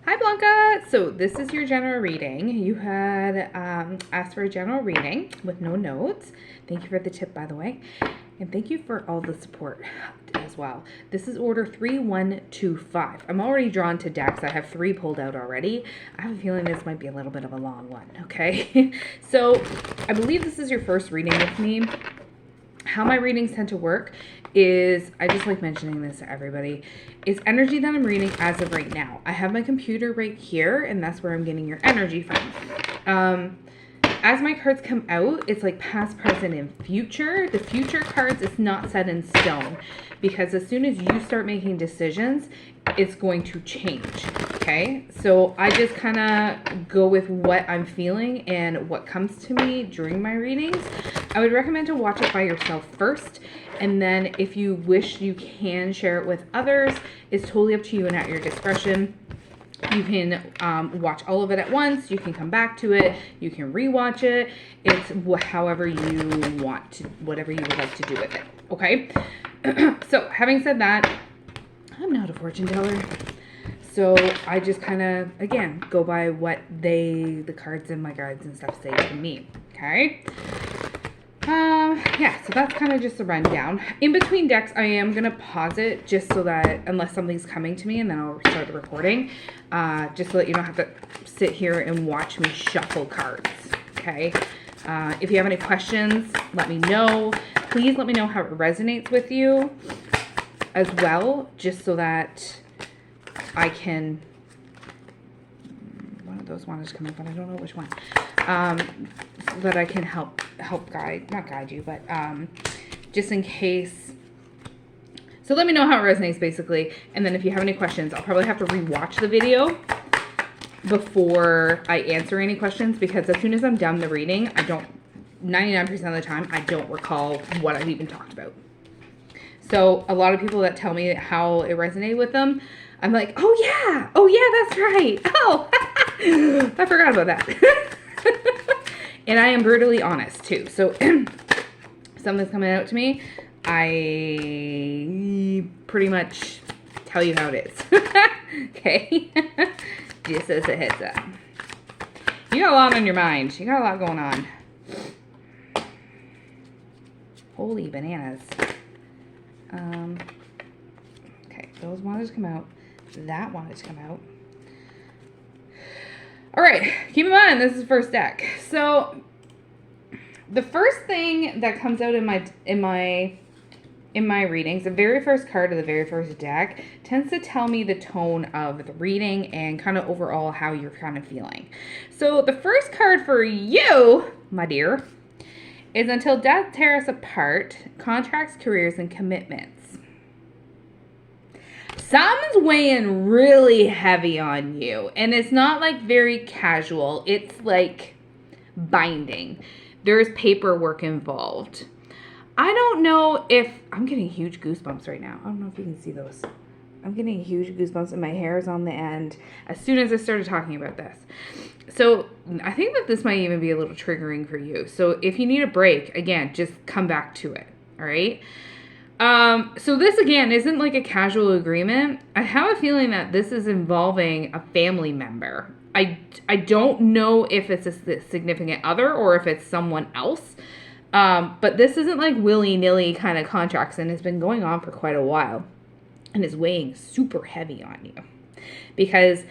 Hi Blanca! So this is your general reading. You had asked for a general reading with no notes. Thank you for the tip, by the way. And thank you for all the support as well. This is order 3125. I'm already drawn to decks. I have 3 pulled out already. I have a feeling this might be a little bit of a long one, okay? So I believe this is your first reading with me. How my readings tend to work is, I just like mentioning this to everybody, is energy that I'm reading as of right now. I have my computer right here, and that's where I'm getting your energy from. As my cards come out, it's like past, present, and future. The future cards, it's not set in stone, because as soon as you start making decisions, it's going to change, okay? So I just kind of go with what I'm feeling and what comes to me during my readings. I would recommend to watch it by yourself first, and then if you wish, you can share it with others. It's totally up to you and at your discretion. You can watch all of it at once. You can come back to it. You can rewatch it. It's however you want to, whatever you would like to do with it. Okay? So, having said that, I'm not a fortune teller. So, I just kind of, again, go by what the cards and my guides and stuff say to me. Okay? Yeah, so that's kind of just a rundown. In between decks, I am going to pause it just so that, unless something's coming to me, and then I'll start the recording, just so that you don't have to sit here and watch me shuffle cards, okay? If you have any questions, let me know. Please let me know how it resonates with you as well, just so that I can... One of those wanted to come up, but I don't know which one. So that I can help guide, not guide you, but just in case. So let me know how it resonates, basically. And then if you have any questions, I'll probably have to rewatch the video before I answer any questions, because as soon as I'm done the reading, 99% of the time, I don't recall what I've even talked about. So a lot of people that tell me how it resonated with them, I'm like, oh yeah, that's right. Oh, I forgot about that. And I am brutally honest too. So something's coming out to me, I pretty much tell you how it is. Okay? Just as a heads up. You got a lot on your mind. You got a lot going on. Holy bananas. Okay, those wanted to come out. That wanted to come out. All right, keep in mind, this is the first deck. So the first thing that comes out in my readings, the very first card of the very first deck tends to tell me the tone of the reading and kind of overall how you're kind of feeling. So the first card for you, my dear, is until death tear us apart, contracts, careers, and commitments. Something's weighing really heavy on you, and it's not like very casual. It's like binding. There's paperwork involved. I don't know if I'm getting huge goosebumps right now. I don't know if you can see those. I'm getting huge goosebumps, and my hair is on the end as soon as I started talking about this. So I think that this might even be a little triggering for you. So if you need a break, again, just come back to it. All right. So this again isn't like a casual agreement. I have a feeling that this is involving a family member. I don't know if it's a significant other or if it's someone else. But this isn't like willy-nilly kind of contracts, and it's been going on for quite a while and is weighing super heavy on you. Because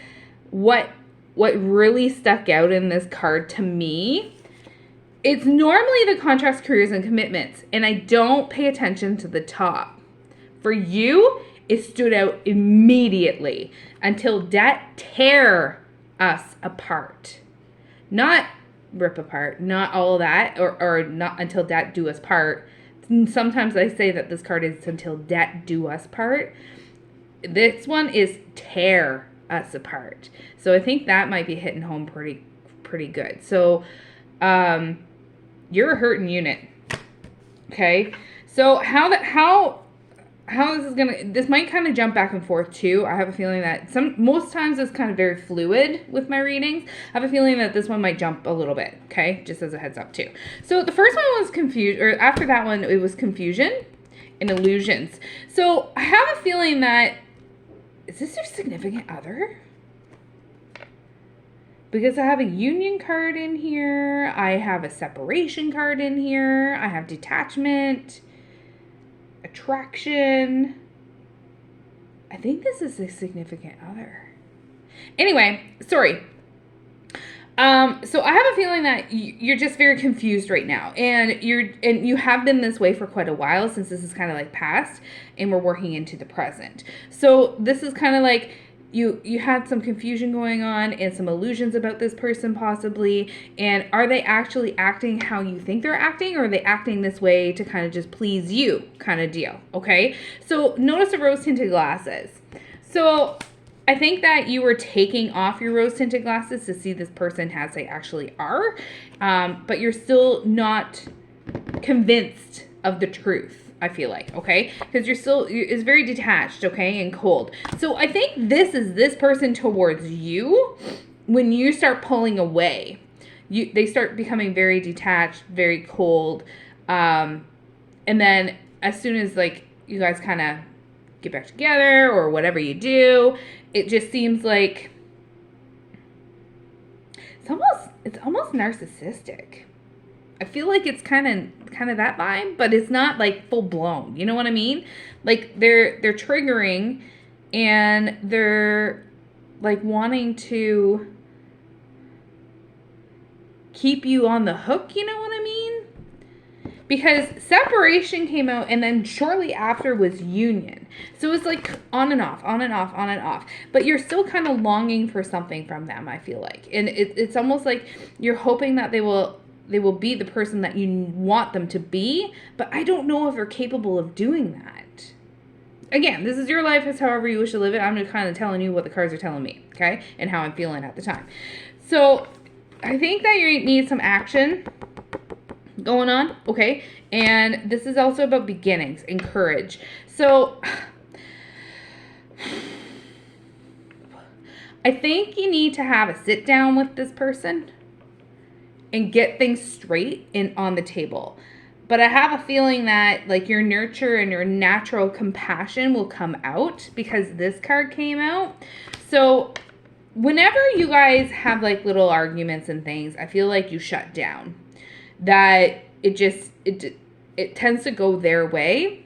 what really stuck out in this card to me, it's normally the contracts, careers, and commitments, and I don't pay attention to the top. For you, it stood out immediately. Until debt tear us apart. Not rip apart, not all of that, or not until debt do us part. Sometimes I say that this card is until debt do us part. This one is tear us apart. So I think that might be hitting home pretty good. So, you're a hurting unit. Okay? So how this is this might kind of jump back and forth too. I have a feeling that most times it's kind of very fluid with my readings. I have a feeling that this one might jump a little bit, okay? Just as a heads up too. So the first one was or after that one it was confusion and illusions. So I have a feeling that, is this your significant other? Because I have a union card in here, I have a separation card in here, I have detachment, attraction. I think this is a significant other. Anyway, sorry. So I have a feeling that you're just very confused right now, and you have been this way for quite a while, since this is kind of like past, and we're working into the present. So this is kind of like you had some confusion going on and some illusions about this person possibly, and are they actually acting how you think they're acting, or are they acting this way to kind of just please you kind of deal? Okay, so notice the rose tinted glasses. So I think that you were taking off your rose-tinted glasses to see this person as they actually are, but you're still not convinced of the truth, I feel like, okay? Because it's very detached, okay, and cold. So I think this is this person towards you when you start pulling away. They start becoming very detached, very cold, and then as soon as, like, you guys kind of get back together or whatever you do, it just seems like it's almost narcissistic. I feel like it's kind of that vibe, but it's not like full blown. You know what I mean? Like they're triggering, and they're like wanting to keep you on the hook. You know what I mean? Because separation came out, and then shortly after was union. So it's like on and off, on and off, on and off. But you're still kind of longing for something from them, I feel like. And it's almost like you're hoping that they will be the person that you want them to be. But I don't know if they're capable of doing that. Again, this is your life. It's however you wish to live it. I'm just kind of telling you what the cards are telling me, okay? And how I'm feeling at the time. So I think that you need some action going on, okay? And this is also about beginnings and courage. So I think you need to have a sit down with this person and get things straight and on the table. But I have a feeling that like your nurture and your natural compassion will come out because this card came out. So whenever you guys have like little arguments and things, I feel like you shut down. That it tends to go their way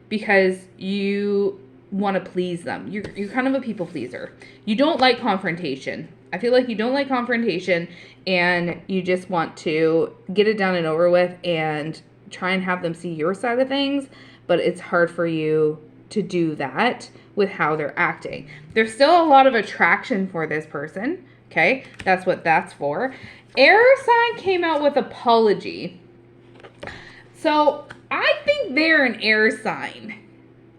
because you want to please them. You're kind of a people pleaser. You don't like confrontation. I feel like you don't like confrontation, and you just want to get it done and over with and try and have them see your side of things, but it's hard for you to do that with how they're acting. There's still a lot of attraction for this person, okay? That's what that's for. Air sign came out with apology. So I think they're an air sign,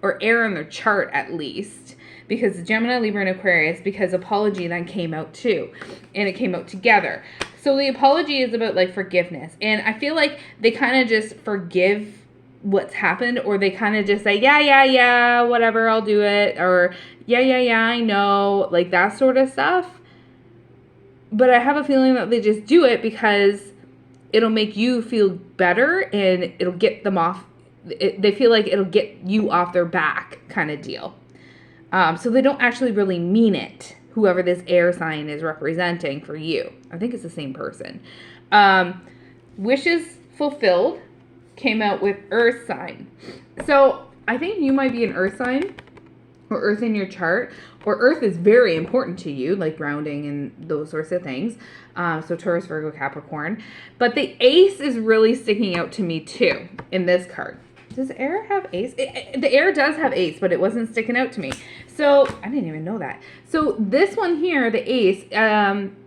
or air in their chart at least, because Gemini, Libra, and Aquarius, because apology then came out too, and it came out together. So the apology is about like forgiveness, and I feel like they kind of just forgive what's happened, or they kind of just say, yeah, whatever, I'll do it, or yeah, I know, like that sort of stuff. But I have a feeling that they just do it because it'll make you feel better, and it'll get them off. They feel like it'll get you off their back kind of deal. So they don't actually really mean it, whoever this air sign is representing for you. I think it's the same person. Wishes fulfilled came out with earth sign. So I think you might be an earth sign, or earth in your chart, or earth is very important to you, like grounding and those sorts of things. So Taurus, Virgo, Capricorn. But the ace is really sticking out to me too in this card. Does air have ace? The air does have ace, but it wasn't sticking out to me. So I didn't even know that. So this one here, the ace,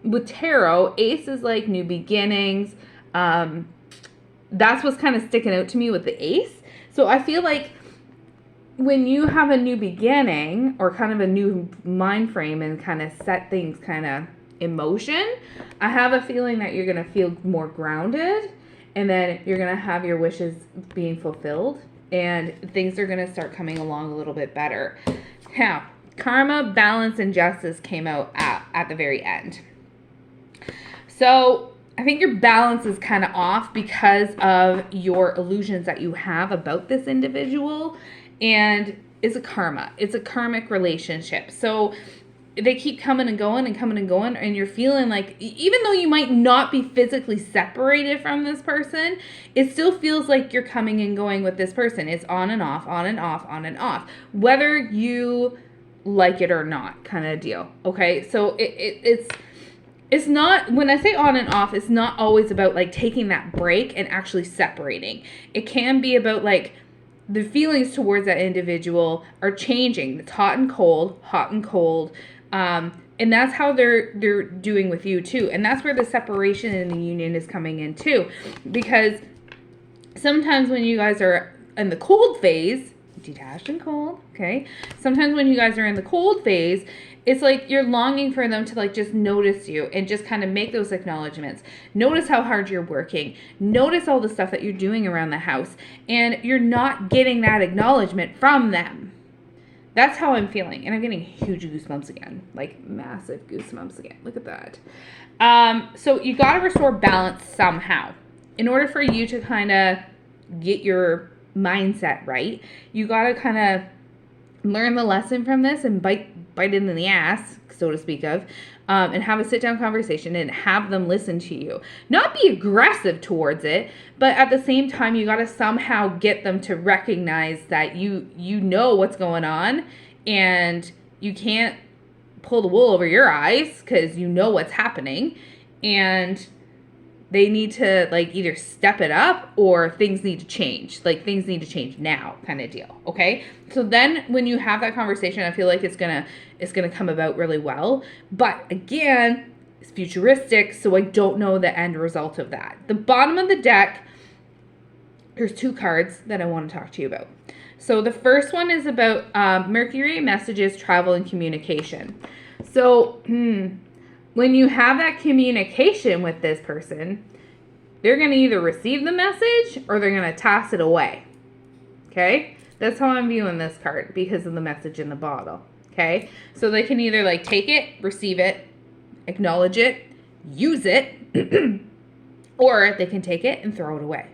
with tarot, ace is like new beginnings. That's what's kind of sticking out to me with the ace. So I feel like when you have a new beginning, or kind of a new mind frame, and kind of set things kind of in motion, I have a feeling that you're going to feel more grounded, and then you're going to have your wishes being fulfilled, and things are going to start coming along a little bit better. Now, karma, balance, and justice came out at the very end. So I think your balance is kind of off because of your illusions that you have about this individual, and it's a karma. It's a karmic relationship. So they keep coming and going and coming and going, and you're feeling like, even though you might not be physically separated from this person, it still feels like you're coming and going with this person. It's on and off, on and off, on and off, whether you like it or not, kind of deal. Okay, so it's not, when I say on and off, it's not always about like taking that break and actually separating. It can be about like the feelings towards that individual are changing. It's hot and cold, hot and cold. And that's how they're doing with you too. And that's where the separation in the union is coming in too. Because sometimes when you guys are in the cold phase, detached and cold, okay? Sometimes when you guys are in the cold phase, it's like you're longing for them to like just notice you and just kind of make those acknowledgments. Notice how hard you're working. Notice all the stuff that you're doing around the house. And you're not getting that acknowledgement from them. That's how I'm feeling. And I'm getting huge goosebumps again. Like massive goosebumps again. Look at that. So you got to restore balance somehow. In order for you to kind of get your mindset right, you got to kind of learn the lesson from this and bite it in the ass, so to speak of, and have a sit-down conversation and have them listen to you. Not be aggressive towards it, but at the same time, you got to somehow get them to recognize that you know what's going on, and you can't pull the wool over your eyes because you know what's happening, and they need to like either step it up or things need to change. Like things need to change now, kind of deal. Okay. So then when you have that conversation, I feel like it's gonna come about really well. But again, it's futuristic, so I don't know the end result of that. The bottom of the deck, there's 2 cards that I want to talk to you about. So the first one is about Mercury, messages, travel, and communication. So when you have that communication with this person, they're going to either receive the message or they're going to toss it away. Okay? That's how I'm viewing this card because of the message in the bottle. Okay? So they can either like take it, receive it, acknowledge it, use it, or they can take it and throw it away.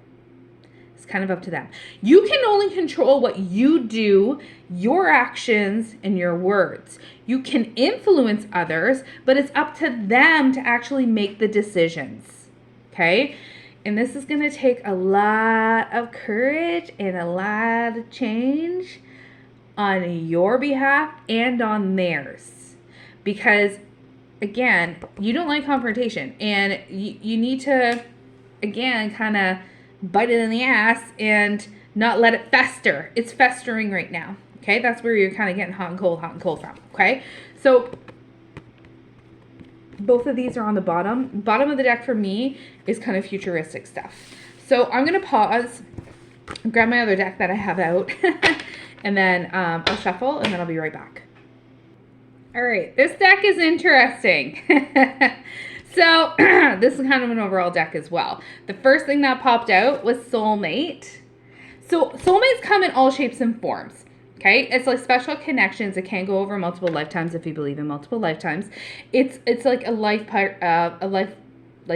It's kind of up to them. You can only control what you do, your actions, and your words. You can influence others, but it's up to them to actually make the decisions. Okay? And this is going to take a lot of courage and a lot of change on your behalf and on theirs. Because, again, you don't like confrontation. And you need to, again, kind of bite it in the ass and not let it fester. It's festering right now. Okay, that's where you're kind of getting hot and cold from. Okay, so both of these are on the bottom. Bottom of the deck for me is kind of futuristic stuff. So I'm going to pause, grab my other deck that I have out, and then I'll shuffle, and then I'll be right back. All right, this deck is interesting. So this is kind of an overall deck as well. The first thing that popped out was soulmate. So soulmates come in all shapes and forms. Okay, it's like special connections. It can go over multiple lifetimes if you believe in multiple lifetimes. It's like a life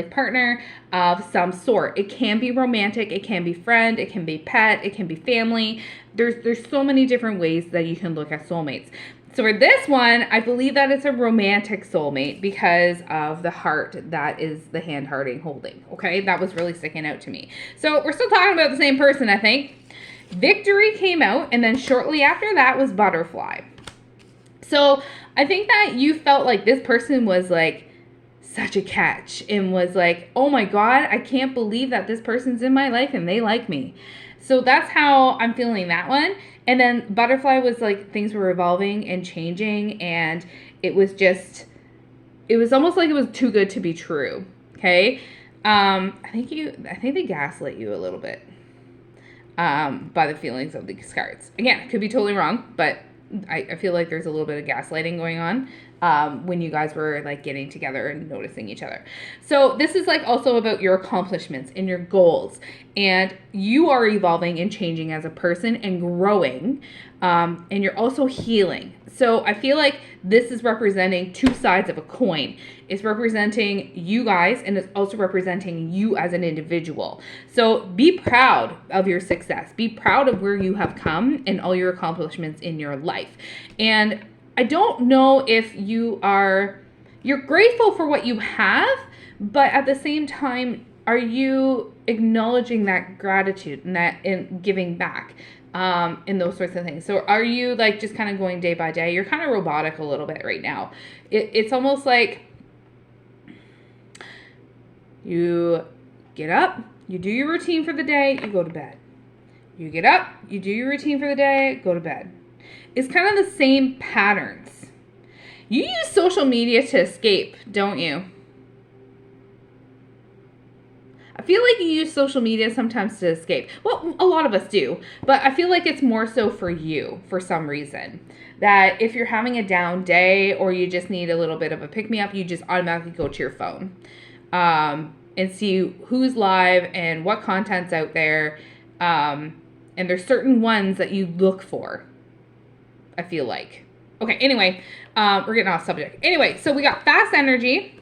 partner of some sort. It can be romantic. It can be friend. It can be pet. It can be family. There's so many different ways that you can look at soulmates. So for this one, I believe that it's a romantic soulmate because of the heart that is the hand holding. Okay, that was really sticking out to me. So we're still talking about the same person, I think. Victory came out, and then shortly after that was Butterfly. So I think that you felt like this person was like such a catch and was like, oh my God, I can't believe that this person's in my life and they like me. So that's how I'm feeling that one. And then Butterfly was like things were evolving and changing, and it was almost like it was too good to be true. Okay. I think they gaslit you a little bit. By the feelings of these cards. Again, I could be totally wrong, but I feel like there's a little bit of gaslighting going on when you guys were like getting together and noticing each other. So this is like also about your accomplishments and your goals, and you are evolving and changing as a person and growing, and you're also healing. So I feel like this is representing 2 sides of a coin. It's representing you guys, and it's also representing you as an individual. So be proud of your success. Be proud of where you have come and all your accomplishments in your life. And I don't know if you're grateful for what you have, but at the same time, are you acknowledging that gratitude and that in giving back, in those sorts of things? So are you like just kind of going day by day? You're kind of robotic a little bit right now. It's almost like you get up, you do your routine for the day, you go to bed. You get up, you do your routine for the day, go to bed. It's kind of the same patterns. You use social media to escape, don't you? I feel like you use social media sometimes to escape. Well, a lot of us do, but I feel like it's more so for you for some reason. That if you're having a down day or you just need a little bit of a pick-me-up, you just automatically go to your phone and see who's live and what content's out there. And there's certain ones that you look for, I feel like. Okay, anyway, we're getting off subject. Anyway, so we got Fast Energy.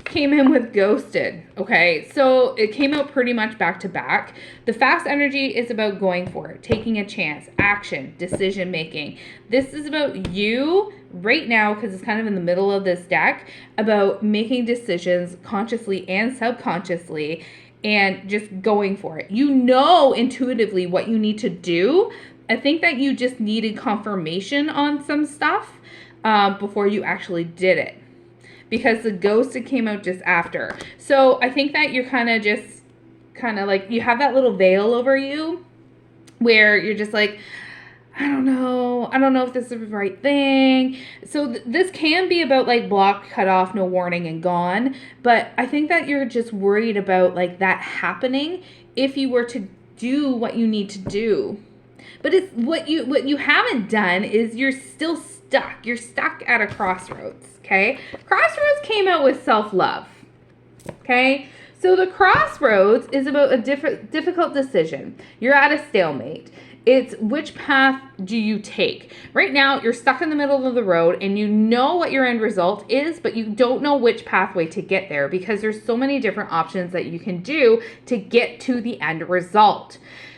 Came in with Ghosted. Okay, so it came out pretty much back to back. The Fast Energy is about going for it, taking a chance, action, decision making. This is about you right now, because it's kind of in the middle of this deck, about making decisions consciously and subconsciously and just going for it. You know intuitively what you need to do. I think that you just needed confirmation on some stuff before you actually did it, because the Ghosted came out just after. So I think that you're kind of like, you have that little veil over you where you're just like, I don't know if this is the right thing. So this can be about like block, cut off, no warning, and gone. But I think that you're just worried about like that happening if you were to do what you need to do. But it's what you haven't done is you're still stuck. You're stuck at a crossroads. Okay, Crossroads came out with self-love. Okay, so the Crossroads is about a difficult decision. You're at a stalemate. It's which path do you take? Right now, you're stuck in the middle of the road and you know what your end result is, but you don't know which pathway to get there because there's so many different options that you can do to get to the end result.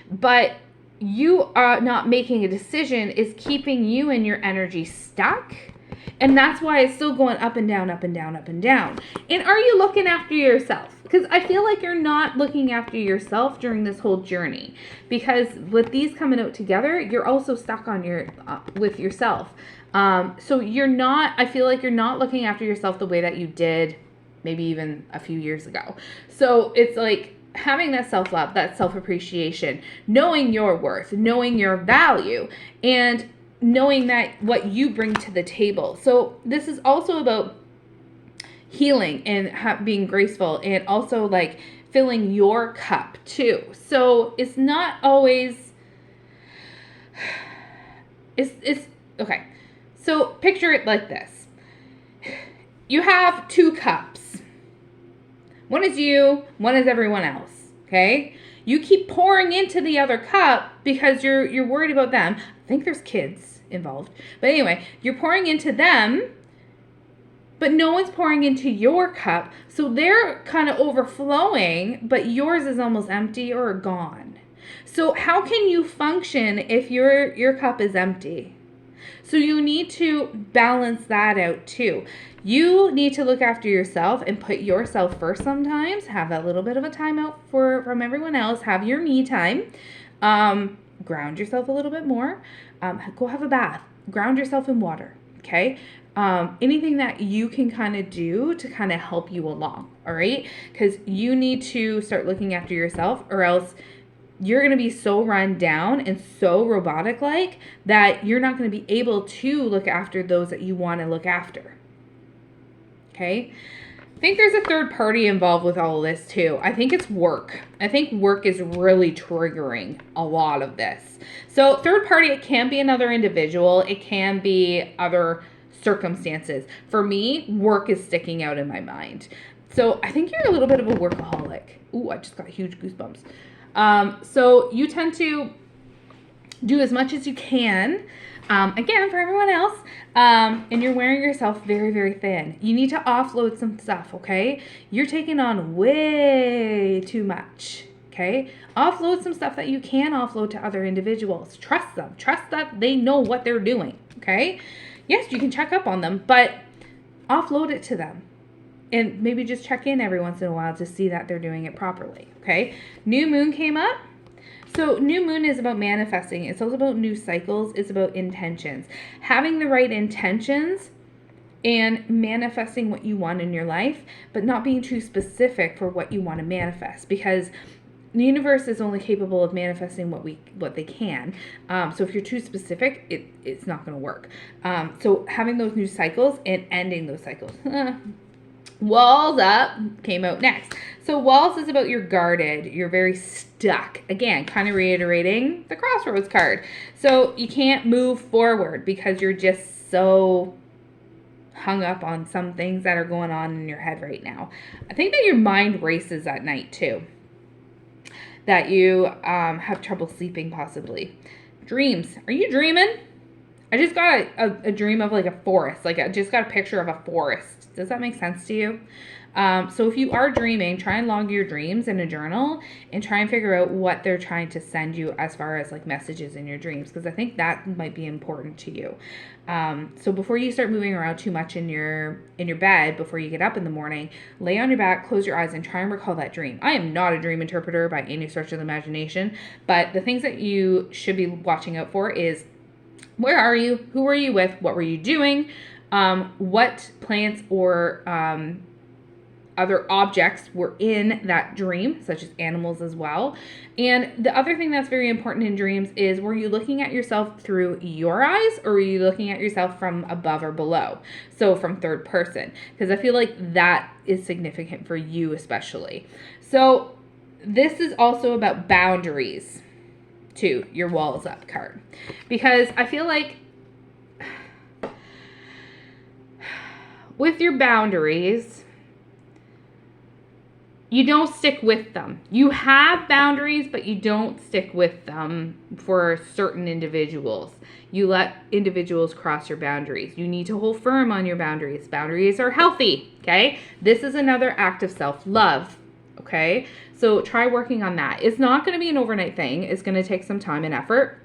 But you are not making a decision is keeping you and your energy stuck. And that's why it's still going up and down, up and down, up and down. And are you looking after yourself? Because I feel like you're not looking after yourself during this whole journey. Because with these coming out together, you're also stuck on with yourself. So you're not, I feel like you're not looking after yourself the way that you did maybe even a few years ago. So it's like having that self-love, that self-appreciation, knowing your worth, knowing your value, and knowing that what you bring to the table. So this is also about healing and being graceful and also like filling your cup too. So it's not always, it's okay. So picture it like this. You have two cups. One is you, one is everyone else. Okay? You keep pouring into the other cup because you're worried about them. I think there's kids involved. But anyway, you're pouring into them, but no one's pouring into your cup. So they're kind of overflowing, but yours is almost empty or gone. So how can you function if your cup is empty? So you need to balance that out too. You need to look after yourself and put yourself first sometimes. Have that little bit of a timeout from everyone else. Have your me time. Ground yourself a little bit more. Go have a bath. Ground yourself in water. Okay? Anything that you can kind of do to kind of help you along. All right? Because you need to start looking after yourself, or else you're going to be so run down and so robotic-like that you're not going to be able to look after those that you want to look after. Okay? I think there's a third party involved with all of this too. I think it's work. I think work is really triggering a lot of this. So third party, it can be another individual. It can be other circumstances. For me, work is sticking out in my mind. So I think you're a little bit of a workaholic. Ooh, I just got huge goosebumps. So you tend to do as much as you can, again, for everyone else, and you're wearing yourself very, very thin. You need to offload some stuff, okay? You're taking on way too much, okay? Offload some stuff that you can offload to other individuals. Trust them. Trust that they know what they're doing, okay? Yes, you can check up on them, but offload it to them. And maybe just check in every once in a while to see that they're doing it properly, okay? New moon came up. So new moon is about manifesting. It's also about new cycles. It's about intentions. Having the right intentions and manifesting what you want in your life, but not being too specific for what you want to manifest, because the universe is only capable of manifesting what they can. So if you're too specific, it's not going to work. So having those new cycles and ending those cycles. Walls up came out next. So walls is about you're guarded. You're very stuck. Again, kind of reiterating the crossroads card. So you can't move forward because you're just so hung up on some things that are going on in your head right now. I think that your mind races at night too. That you have trouble sleeping possibly. Dreams. Are you dreaming? I just got a dream of like a forest. Like I just got a picture of a forest. Does that make sense to you? So if you are dreaming, try and log your dreams in a journal and try and figure out what they're trying to send you as far as like messages in your dreams, because I think that might be important to you. So before you start moving around too much in your bed, before you get up in the morning, lay on your back, close your eyes, and try and recall that dream. I am not a dream interpreter by any stretch of the imagination, but the things that you should be watching out for is, where are you? Who were you with? What were you doing? What plants or other objects were in that dream, such as animals as well. And the other thing that's very important in dreams is, were you looking at yourself through your eyes, or were you looking at yourself from above or below? So from third person, because I feel like that is significant for you especially. So this is also about boundaries too, your walls up card, because I feel like with your boundaries, you don't stick with them. You have boundaries, but you don't stick with them for certain individuals. You let individuals cross your boundaries. You need to hold firm on your boundaries. Boundaries are healthy, okay? This is another act of self-love, okay? So try working on that. It's not going to be an overnight thing. It's going to take some time and effort,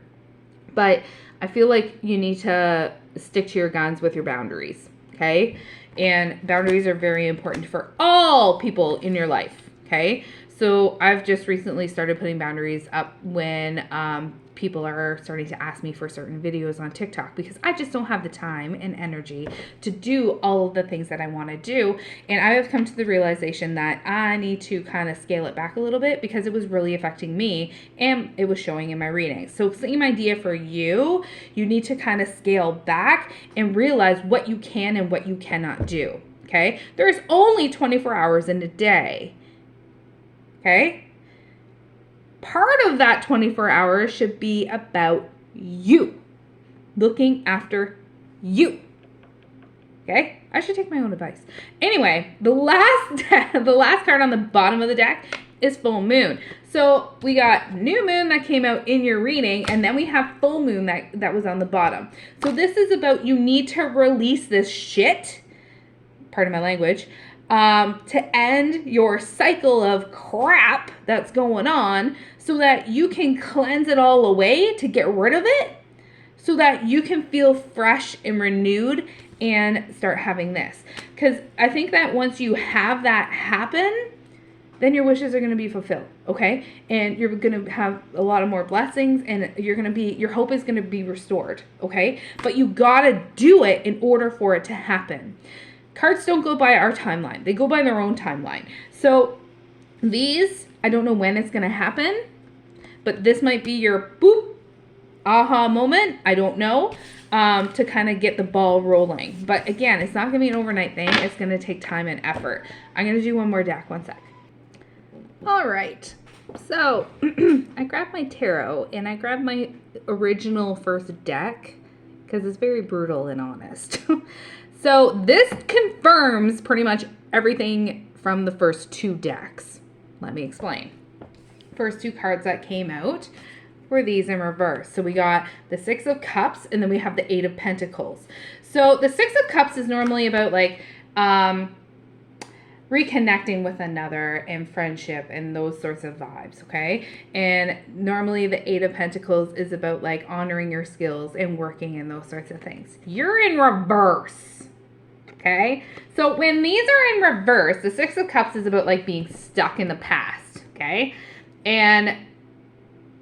but I feel like you need to stick to your guns with your boundaries, okay? And boundaries are very important for all people in your life, okay? So I've just recently started putting boundaries up when people are starting to ask me for certain videos on TikTok, because I just don't have the time and energy to do all of the things that I want to do. And I have come to the realization that I need to kind of scale it back a little bit, because it was really affecting me and it was showing in my readings. So same idea for you. You need to kind of scale back and realize what you can and what you cannot do, okay? There's only 24 hours in a day, okay? Part of that 24 hours should be about you, looking after you, okay? I should take my own advice. Anyway, the last card on the bottom of the deck is full moon. So we got new moon that came out in your reading, and then we have full moon that was on the bottom. So this is about, you need to release this shit, pardon my language, to end your cycle of crap that's going on, so that you can cleanse it all away to get rid of it, so that you can feel fresh and renewed and start having this. Because I think that once you have that happen, then your wishes are going to be fulfilled, okay? And you're going to have a lot of more blessings, and your hope is going to be restored, okay? But you got to do it in order for it to happen. Cards don't go by our timeline. They go by their own timeline. So these, I don't know when it's going to happen, but this might be your boop, aha moment. I don't know, to kind of get the ball rolling. But again, it's not going to be an overnight thing. It's going to take time and effort. I'm going to do one more deck. One sec. All right. So I grabbed my tarot, and I grabbed my original first deck because it's very brutal and honest. So this confirms pretty much everything from the first two decks. Let me explain. First two cards that came out were these in reverse. So we got the Six of Cups, and then we have the Eight of Pentacles. So the Six of Cups is normally about like reconnecting with another and friendship and those sorts of vibes, okay? And normally the Eight of Pentacles is about like honoring your skills and working and those sorts of things. You're in reverse, okay? So when these are in reverse, the Six of Cups is about like being stuck in the past, okay? And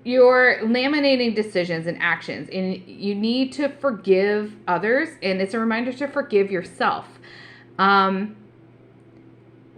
you're laminating decisions and actions, and you need to forgive others, and it's a reminder to forgive yourself.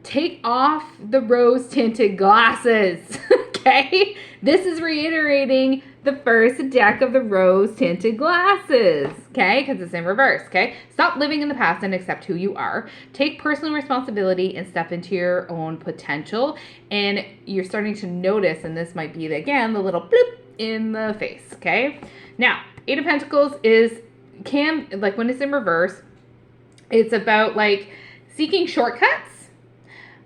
Take off the rose-tinted glasses, okay? This is reiterating the first deck of the rose-tinted glasses, okay? Because it's in reverse, okay? Stop living in the past and accept who you are. Take personal responsibility and step into your own potential. And you're starting to notice, and this might be, again, the little bloop in the face, okay? Now, Eight of Pentacles like when it's in reverse, it's about like seeking shortcuts.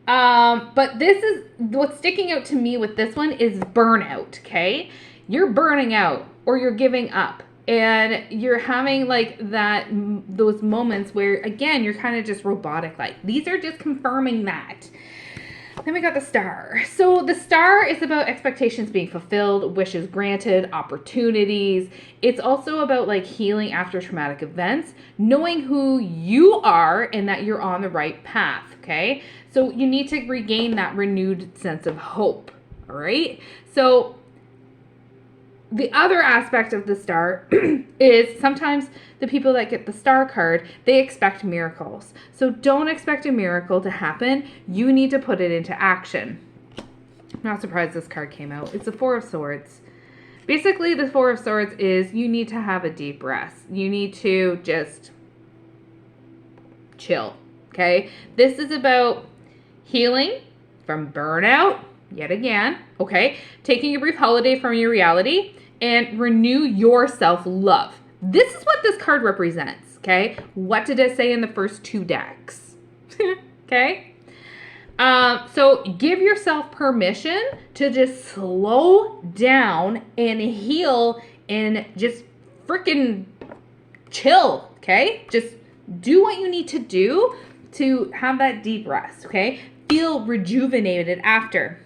But this is what's sticking out to me with this one is burnout, okay? You're burning out or you're giving up and you're having like those moments where, again, you're kind of just robotic like. These are just confirming that. Then we got the Star. So the Star is about expectations being fulfilled, wishes granted, opportunities. It's also about like healing after traumatic events, knowing who you are and that you're on the right path, okay? So you need to regain that renewed sense of hope, all right? So the other aspect of the Star is sometimes the people that get the Star card, they expect miracles. So don't expect a miracle to happen. You need to put it into action. I'm not surprised this card came out. It's the Four of Swords. Basically, the Four of Swords is you need to have a deep rest. You need to just chill, okay? This is about healing from burnout, yet again, okay? Taking a brief holiday from your reality and renew your self-love. This is what this card represents, okay? What did it say in the first two decks? Okay? So give yourself permission to just slow down and heal and just freaking chill, okay? Just do what you need to do to have that deep rest, okay? Feel rejuvenated after.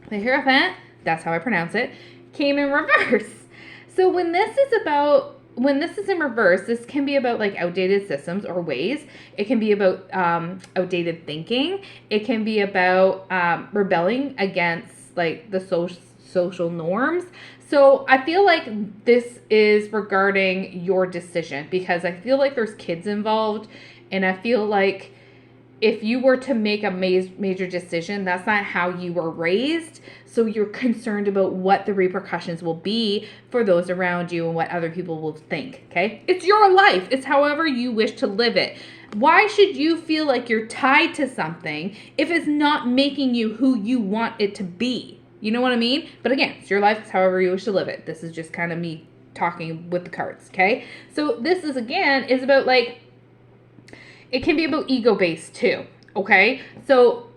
The Hierophant, that's how I pronounce it, came in reverse. So when this is in reverse, this can be about like outdated systems or ways. It can be about outdated thinking. It can be about rebelling against like the social norms. So I feel like this is regarding your decision because I feel like there's kids involved, and I feel like if you were to make a major decision, that's not how you were raised. So you're concerned about what the repercussions will be for those around you and what other people will think, okay? It's your life. It's however you wish to live it. Why should you feel like you're tied to something if it's not making you who you want it to be? You know what I mean? But again, it's your life. It's however you wish to live it. This is just kind of me talking with the cards, okay? So this is, again, is about like, it can be about ego-based too, okay? So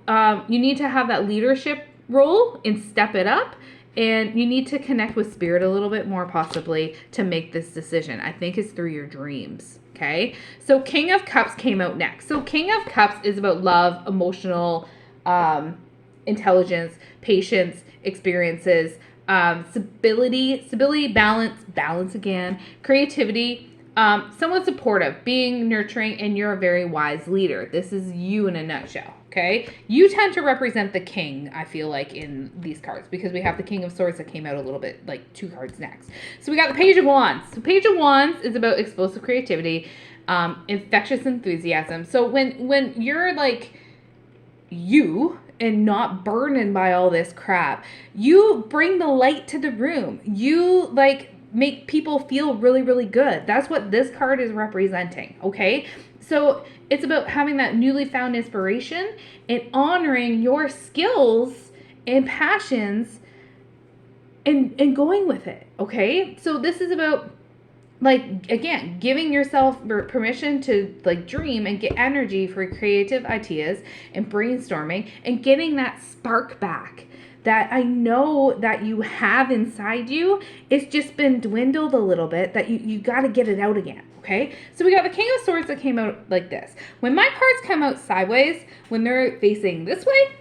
you need to have that leadership role and step it up, and you need to connect with spirit a little bit more possibly to make this decision. I think it's through your dreams, okay? So King of Cups came out next. So King of Cups is about love, emotional intelligence, patience, experiences, stability, balance again, creativity, somewhat supportive, being nurturing, and you're a very wise leader. This is you in a nutshell, okay? You tend to represent the king, I feel like, in these cards, because we have the King of Swords that came out a little bit, like 2 cards next. So we got the Page of Wands. So Page of Wands is about explosive creativity, infectious enthusiasm. So when you're like you and not burdened by all this crap, you bring the light to the room. You like make people feel really, really good. That's what this card is representing, okay? So it's about having that newly found inspiration and honoring your skills and passions and going with it, okay? So this is about, like, again, giving yourself permission to like dream and get energy for creative ideas and brainstorming and getting that spark back that I know that you have inside you. It's just been dwindled a little bit, that you got to get it out again, Okay, so we got the King of Swords that came out like this. When my cards come out sideways, when they're facing this way,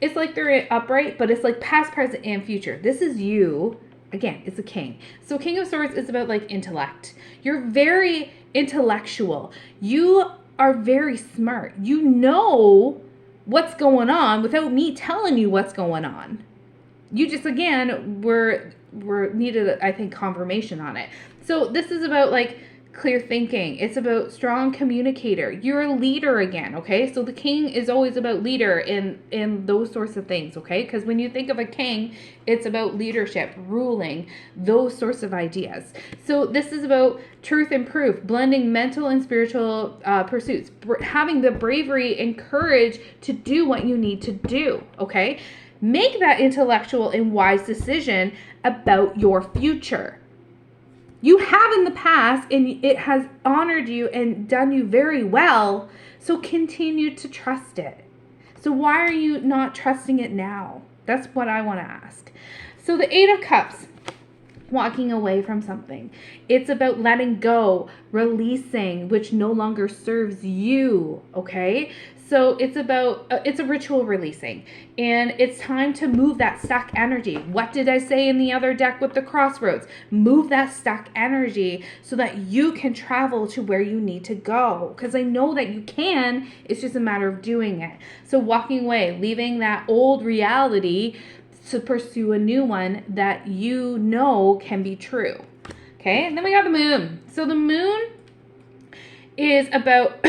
it's like they're upright, but it's like past, present, and future. This is you. Again, it's a king. So King of Swords is about like intellect. You're very intellectual. You are very smart. You know what's going on without me telling you what's going on. You just, again, were needed, I think, confirmation on it. So this is about like clear thinking. It's about strong communicator. You're a leader again, okay? So the king is always about leader in those sorts of things, okay? Because when you think of a king, it's about leadership, ruling, those sorts of ideas. So this is about truth and proof, blending mental and spiritual pursuits, having the bravery and courage to do what you need to do, okay? Make that intellectual and wise decision about your future. You have in the past, and it has honored you and done you very well, so continue to trust it. So why are you not trusting it now? That's what I want to ask. So the Eight of Cups, walking away from something. It's about letting go, releasing, which no longer serves you, okay? So it's about, it's a ritual releasing, and it's time to move that stuck energy. What did I say in the other deck with the crossroads? Move that stuck energy so that you can travel to where you need to go. Because I know that you can, it's just a matter of doing it. So walking away, leaving that old reality to pursue a new one that you know can be true. Okay, and then we got the moon. So the moon is about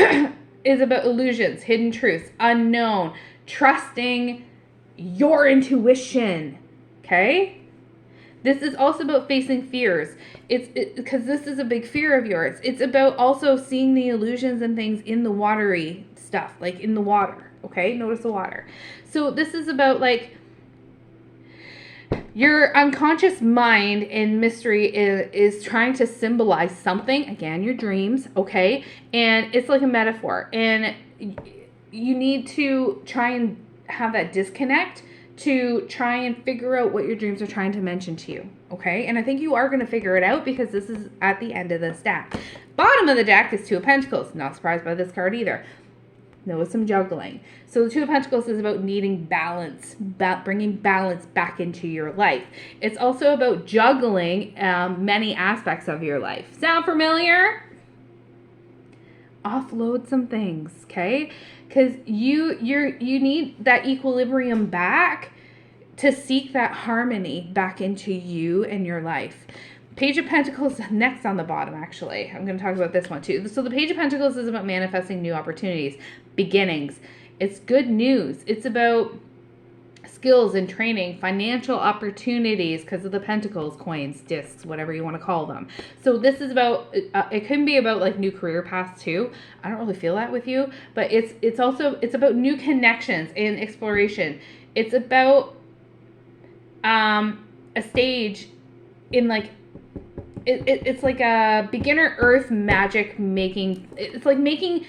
illusions, hidden truths, unknown, trusting your intuition. Okay? This is also about facing fears. Because this is a big fear of yours. It's about also seeing the illusions and things in the watery stuff, like in the water. Okay? Notice the water. So this is about like your unconscious mind in mystery is trying to symbolize something. Again, your dreams, okay? And it's like a metaphor. And you need to try and have that disconnect to try and figure out what your dreams are trying to mention to you, okay? And I think you are going to figure it out because this is at the end of this deck. Bottom of the deck is Two of Pentacles. Not surprised by this card either. There was some juggling. So the Two of Pentacles is about needing balance, bringing balance back into your life. It's also about juggling many aspects of your life. Sound familiar? Offload some things, okay? Because you need that equilibrium back to seek that harmony back into you and your life. Page of Pentacles next on the bottom, actually. I'm going to talk about this one too. So the Page of Pentacles is about manifesting new opportunities, beginnings. It's good news. It's about skills and training, financial opportunities because of the Pentacles, coins, discs, whatever you want to call them. So this is about, it can be about like new career paths too. I don't really feel that with you, but it's about new connections and exploration. It's about a stage in like, it's like a beginner earth magic making. It's like making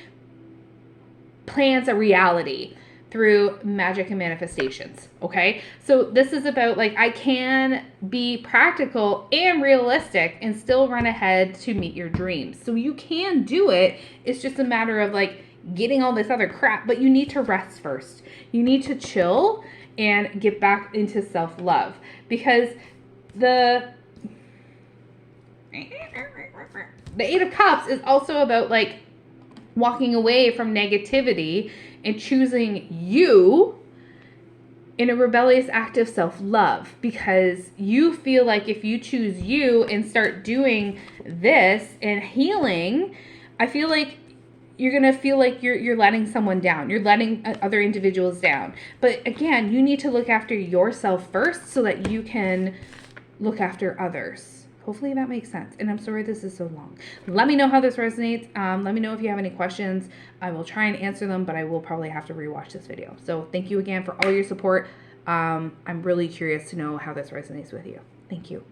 plans a reality through magic and manifestations, okay? So this is about like, I can be practical and realistic and still run ahead to meet your dreams. So you can do it. It's just a matter of like getting all this other crap, but you need to rest first. You need to chill and get back into self-love because the Eight of Cups is also about like walking away from negativity and choosing you in a rebellious act of self-love because you feel like if you choose you and start doing this and healing, I feel like you're going to feel like you're letting someone down. You're letting other individuals down. But again, you need to look after yourself first so that you can look after others. Hopefully that makes sense. And I'm sorry this is so long. Let me know how this resonates. Let me know if you have any questions. I will try and answer them, but I will probably have to rewatch this video. So thank you again for all your support. I'm really curious to know how this resonates with you. Thank you.